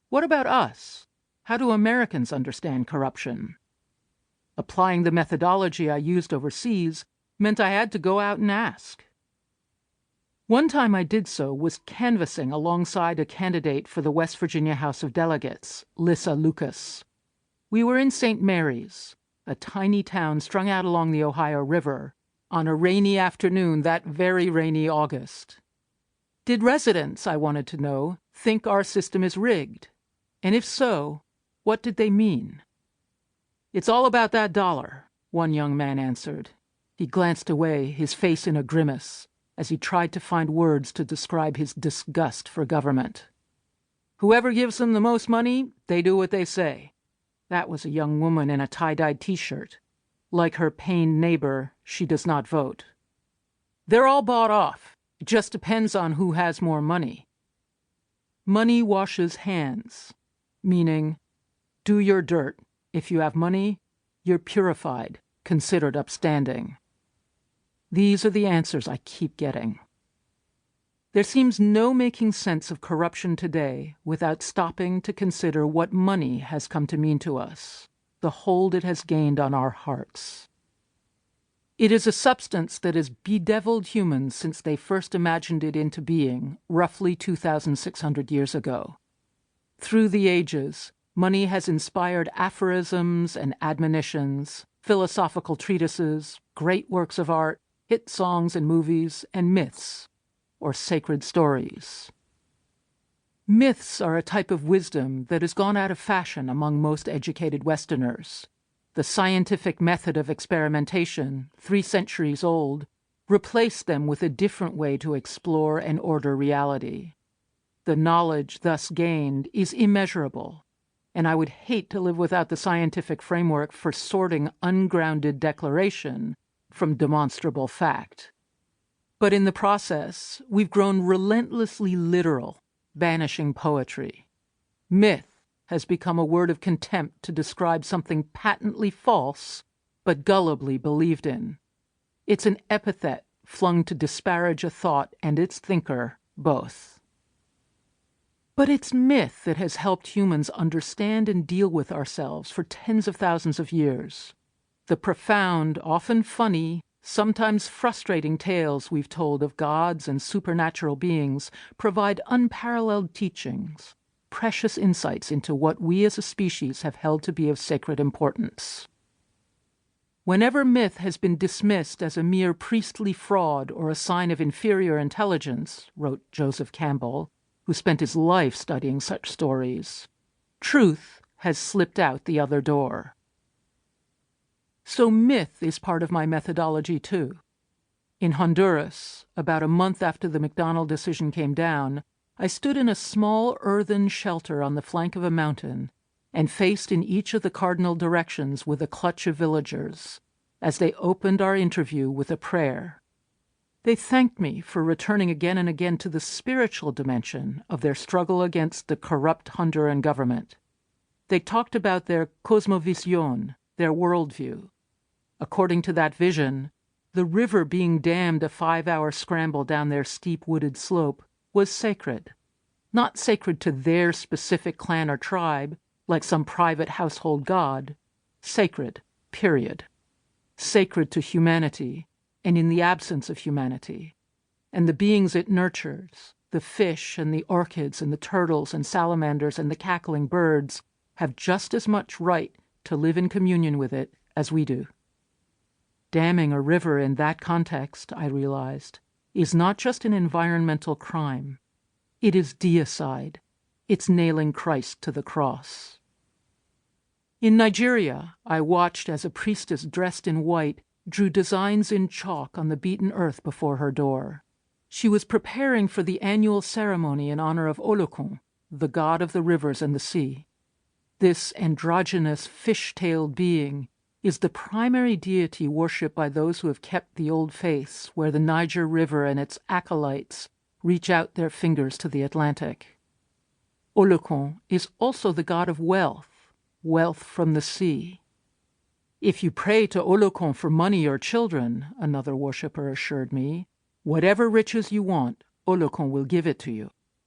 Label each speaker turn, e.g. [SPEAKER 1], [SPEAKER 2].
[SPEAKER 1] What about us? How do Americans understand corruption? Applying the methodology I used overseas meant I had to go out and ask. One time I did so was canvassing alongside a candidate for the West Virginia House of Delegates, Lissa Lucas. We were in St. Mary's, a tiny town strung out along the Ohio River, on a rainy afternoon that very rainy August. Did residents, I wanted to know, think our system is rigged? And if so, what did they mean? "It's all about that dollar," one young man answered. He glanced away, his face in a grimace, as he tried to find words to describe his disgust for government. "Whoever gives them the most money, they do what they say." That was a young woman in a tie-dyed T-shirt. Like her pained neighbor, she does not vote. "They're all bought off. It just depends on who has more money." Money washes hands, meaning, do your dirt. If you have money, you're purified, considered upstanding. These are the answers I keep getting. There seems no making sense of corruption today without stopping to consider what money has come to mean to us, the hold it has gained on our hearts. It is a substance that has bedeviled humans since they first imagined it into being, roughly 2,600 years ago. Through the ages, money has inspired aphorisms and admonitions, philosophical treatises, great works of art, hit songs and movies, and myths, or sacred stories. Myths are a type of wisdom that has gone out of fashion among most educated Westerners. The scientific method of experimentation, 3 centuries old, replaced them with a different way to explore and order reality. The knowledge thus gained is immeasurable, and I would hate to live without the scientific framework for sorting ungrounded declaration from demonstrable fact. But in the process, we've grown relentlessly literal, banishing poetry. Myth has become a word of contempt to describe something patently false, but gullibly believed in. It's an epithet flung to disparage a thought and its thinker both. But it's myth that has helped humans understand and deal with ourselves for tens of thousands of years. The profound, often funny, sometimes frustrating tales we've told of gods and supernatural beings provide unparalleled teachings, precious insights into what we as a species have held to be of sacred importance. Whenever myth has been dismissed as a mere priestly fraud or a sign of inferior intelligence, wrote Joseph Campbell, who spent his life studying such stories, truth has slipped out the other door. So myth is part of my methodology too. In Honduras, about a month after the McDonnell decision came down, I stood in a small earthen shelter on the flank of a mountain and faced in each of the cardinal directions with a clutch of villagers as they opened our interview with a prayer. They thanked me for returning again and again to the spiritual dimension of their struggle against the corrupt Honduran government. They talked about their cosmovisión, their worldview. According to that vision, the river being dammed a 5-hour scramble down their steep wooded slope was sacred. Not sacred to their specific clan or tribe, like some private household god. Sacred, period. Sacred to humanity, and in the absence of humanity, and the beings it nurtures, the fish and the orchids and the turtles and salamanders and the cackling birds, have just as much right to live in communion with it as we do. Damming a river in that context, I realized, is not just an environmental crime. It is deicide. It's nailing Christ to the cross. In Nigeria, I watched as a priestess dressed in white drew designs in chalk on the beaten earth before her door. She was preparing for the annual ceremony in honor of Olokun, the god of the rivers and the sea. This androgynous, fish-tailed being is the primary deity worshipped by those who have kept the old faiths where the Niger River and its acolytes reach out their fingers to the Atlantic. Olokun is also the god of wealth, wealth from the sea. If you pray to Olokun for money or children, another worshipper assured me, whatever riches you want, Olokun will give it to you.